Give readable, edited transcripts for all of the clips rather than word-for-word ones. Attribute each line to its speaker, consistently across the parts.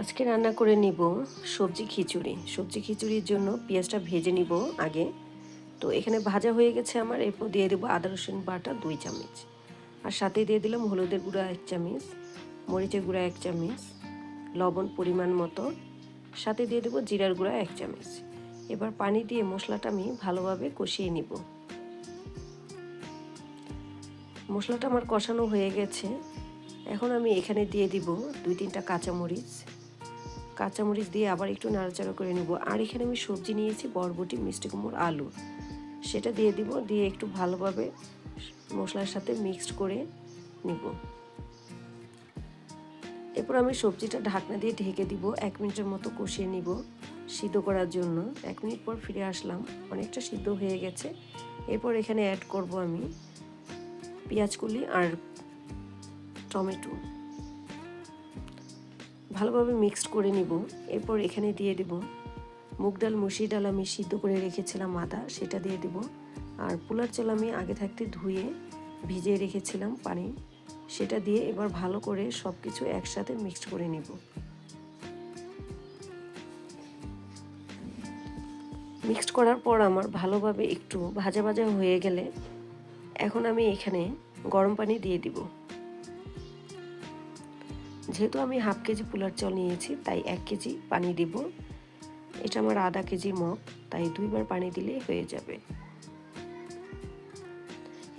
Speaker 1: আজকে রান্না করে নিব সবজি খিচুড়ি। সবজি খিচুড়ির জন্য পেঁয়াজটা ভেজে নিব আগে। তো এখানে ভাজা হয়ে গেছে আমার। এরপর দিয়ে দেবো আদা রসুন বাটা 2 চামচ, আর সাথে দিয়ে দিলাম হলুদের গুঁড়া 1 চামচ, মরিচের গুঁড়া 1 চামচ, লবণ পরিমাণ মতো, সাথে দিয়ে দেবো জিরার গুঁড়া 1 চামচ। এবার পানি দিয়ে মশলাটা আমি ভালোভাবে কষিয়ে নিব। মশলাটা আমার কষানো হয়ে গেছে। এখন আমি এখানে দিয়ে দিব 2-3টা কাঁচামরিচ দিয়ে আবার একটু নাড়াচাড়া করে নিব। আর এখানে আমি সবজি নিয়েছি বরবটি, মিষ্টি কুমড়ো, আলু, সেটা দিয়ে দিব। দিয়ে একটু ভালোভাবে মশলার সাথে মিক্সড করে নিব। এরপর আমি সবজিটা ঢাকনা দিয়ে ঢেকে দিব, 1 মিনিটের মতো কষিয়ে নিব সিদ্ধ করার জন্য। 1 মিনিট পর ফিরে আসলাম, অনেকটা সিদ্ধ হয়ে গেছে। এরপর এখানে অ্যাড করব আমি পেঁয়াজকলি আর টমেটো, ভালোভাবে মিক্সড করে নিব। এরপর এখানে দিয়ে দেব মুগ ডাল, মসুর ডাল আমি সিদ্ধ করে রেখেছিলাম আদা, সেটা দিয়ে দেব। আর পোলার চাল আমি আগে থাকতে ধুয়ে ভিজিয়ে রেখেছিলাম পানি, সেটা দিয়ে এবার ভালো করে সব কিছু একসাথে মিক্সড করে নিব। মিক্সড করার পর আমার ভালোভাবে একটু ভাজা ভাজা হয়ে গেলে এখন আমি এখানে গরম পানি দিয়ে দিব। যেহেতু আমি হাফ কেজি পোলার চাল নিয়েছি তাই 1 কেজি পানি দিব। এটা আমার আধা কেজি মগ, তাই 2 বার পানি দিলেই হয়ে যাবে।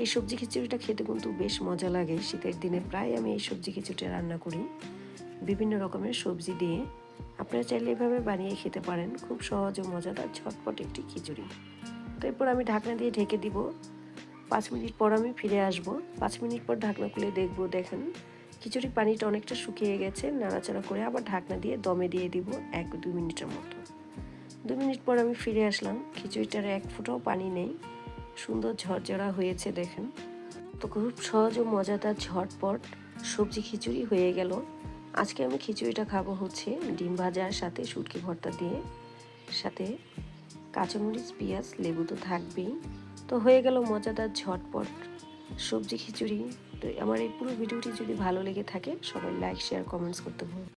Speaker 1: এই সবজি খিচুড়িটা খেতে কিন্তু বেশ মজা লাগে। শীতের দিনে প্রায় আমি এই সবজি খিচুড়িটা রান্না করি বিভিন্ন রকমের সবজি দিয়ে। আপনারা চাইলে এভাবে বানিয়ে খেতে পারেন। খুব সহজ ও মজাদার ঝটপট একটি খিচুড়ি। তো এরপর আমি ঢাকনা দিয়ে ঢেকে দিব। 5 মিনিট পর আমি ফিরে আসব। 5 মিনিট পর ঢাকনা খুলে দেখব, দেখেন খিচুড়ির পানিটা অনেকটা শুকিয়ে গেছে। নাড়াচাড়া করে আবার ঢাকনা দিয়ে দমে দিয়ে দিব 1-2 মিনিটের মতো। 2 মিনিট পর আমি ফিরে আসলাম। খিচুড়িটার 1 ফোঁটাও পানি নেই, সুন্দর ঝরঝরা হয়েছে দেখেন। তো খুব সহজ ও মজাদার ঝটপট সবজি খিচুড়ি হয়ে গেল। আজকে আমি খিচুড়িটা খাবো হচ্ছে ডিম ভাজার সাথে শুটকি ভর্তা দিয়ে, সাথে কাঁচামরিচ, পেঁয়াজ, লেবু তো থাকবেই। তো হয়ে গেল মজাদার ঝটপট সবজি খিচুড়ি। তো আমার এই পুরো ভিডিওটি যদি ভালো লেগে থাকে সবাই লাইক, শেয়ার, কমেন্টস করতে ভুলবেন না।